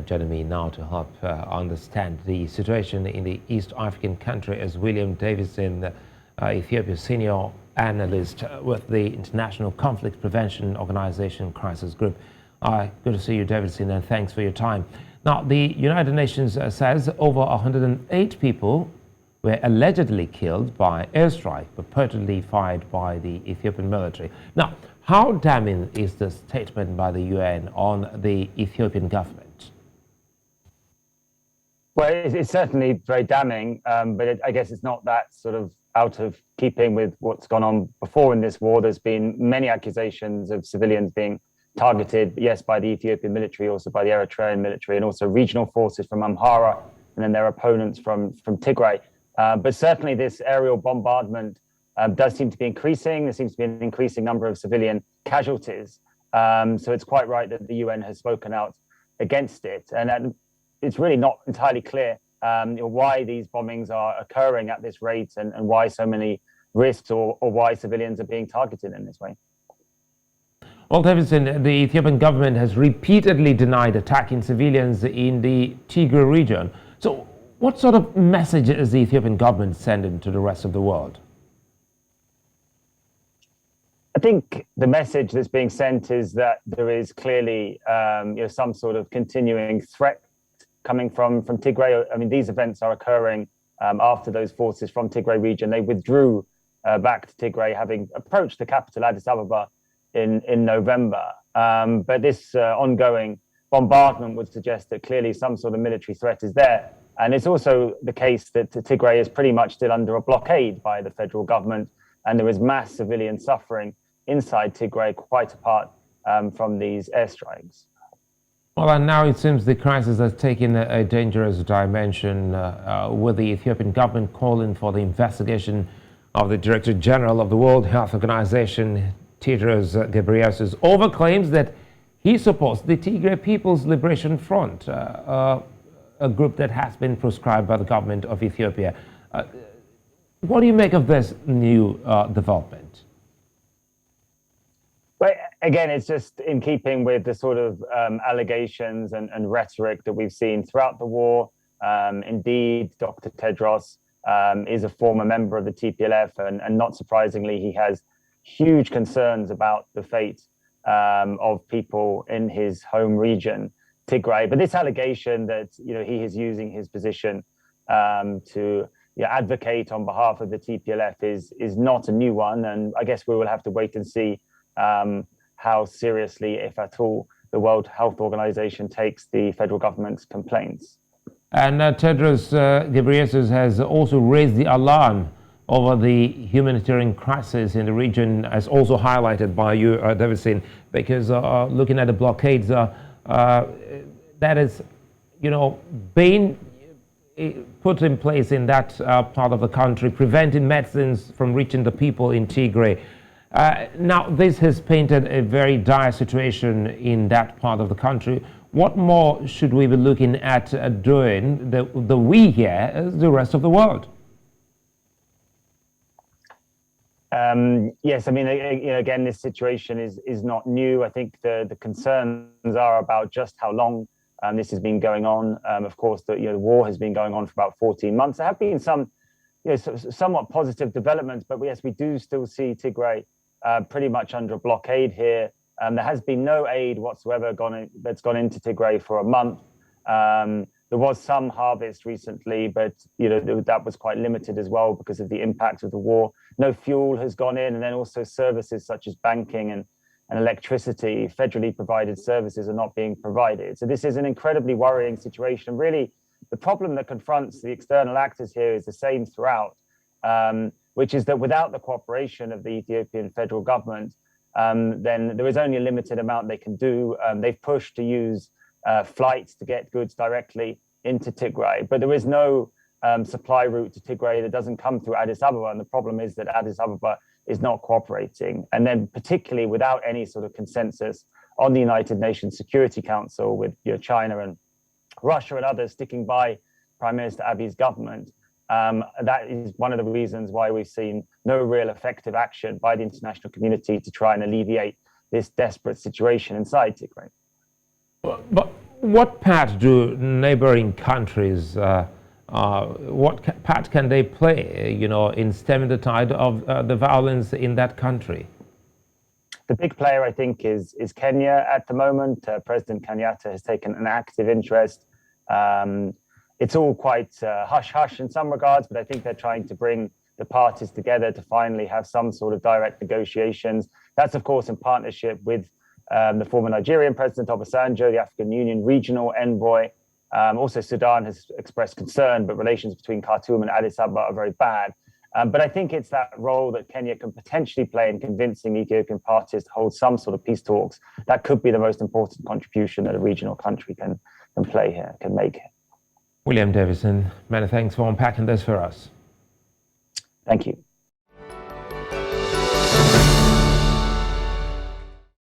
Joining me now to help understand the situation in the East African country is William Davidson, Ethiopia senior analyst with the International Conflict Prevention Organization Crisis Group. Good to see you, Davidson, and thanks for your time. Now, the United Nations says over 108 people were allegedly killed by airstrike purportedly fired by the Ethiopian military. Now, how damning is the statement by the UN on the Ethiopian government? Well, it's certainly very damning, but I guess it's not that sort of out of keeping with what's gone on before in this war. There's been many accusations of civilians being targeted, yes, by the Ethiopian military, also by the Eritrean military, and also regional forces from Amhara, and then their opponents from Tigray. But certainly this aerial bombardment does seem to be increasing. There seems to be an increasing number of civilian casualties. So it's quite right that the UN has spoken out against it. And it's really not entirely clear why these bombings are occurring at this rate and why so many risks or why civilians are being targeted in this way. Well, Davidson, the Ethiopian government has repeatedly denied attacking civilians in the Tigray region. So what sort of message is the Ethiopian government sending to the rest of the world? I think the message that's being sent is that there is clearly some sort of continuing threat coming from Tigray. I mean, these events are occurring after those forces from Tigray region. They withdrew back to Tigray, having approached the capital, Addis Ababa, in November. But this ongoing bombardment would suggest that clearly some sort of military threat is there. And it's also the case that Tigray is pretty much still under a blockade by the federal government, and there is mass civilian suffering inside Tigray, quite apart from these airstrikes. Well, and now it seems the crisis has taken a dangerous dimension with the Ethiopian government calling for the investigation of the Director General of the World Health Organization, Tedros Ghebreyesus, over claims that he supports the Tigray People's Liberation Front, a group that has been proscribed by the government of Ethiopia. What do you make of this new development? Well, again, it's just in keeping with the sort of allegations and rhetoric that we've seen throughout the war. Indeed, Dr. Tedros is a former member of the TPLF, and not surprisingly, he has huge concerns about the fate of people in his home region, Tigray. But this allegation that he is using his position to advocate on behalf of the TPLF is not a new one, and I guess we will have to wait and see how seriously, if at all, the World Health Organization takes the federal government's complaints. And Tedros Ghebreyesus has also raised the alarm over the humanitarian crisis in the region, as also highlighted by you, Davidson, because looking at the blockades that is, being put in place in that part of the country, preventing medicines from reaching the people in Tigray. Now, this has painted a very dire situation in that part of the country. What more should we be looking at doing, the we here, as the rest of the world? Yes, I mean, again, this situation is not new. I think the concerns are about just how long this has been going on. Of course, the war has been going on for about 14 months. There have been some somewhat positive developments, but yes, we do still see Tigray pretty much under a blockade here. There has been no aid whatsoever that's gone into Tigray for a month. There was some harvest recently, but that was quite limited as well because of the impact of the war. No fuel has gone in, and then also services such as banking and electricity, federally provided services, are not being provided. So this is an incredibly worrying situation. Really, the problem that confronts the external actors here is the same throughout, which is that without the cooperation of the Ethiopian federal government, then there is only a limited amount they can do. They've pushed to use flights to get goods directly into Tigray, but there is no supply route to Tigray that doesn't come through Addis Ababa, and the problem is that Addis Ababa is not cooperating, and then particularly without any sort of consensus on the United Nations Security Council, with China and Russia and others sticking by Prime Minister Abiy's government. That is one of the reasons why we've seen no real effective action by the international community to try and alleviate this desperate situation inside Tigray. But What part do neighboring countries, what part can they play, in stemming the tide of the violence in that country? The big player, I think, is Kenya at the moment. President Kenyatta has taken an active interest. It's all quite hush-hush in some regards, but I think they're trying to bring the parties together to finally have some sort of direct negotiations. That's, of course, in partnership with the former Nigerian President Obasanjo, the African Union regional envoy. Also, Sudan has expressed concern, but relations between Khartoum and Addis Ababa are very bad. But I think it's that role that Kenya can potentially play in convincing Ethiopian parties to hold some sort of peace talks. That could be the most important contribution that a regional country can play here, can make here. William Davison, many thanks for unpacking this for us. Thank you.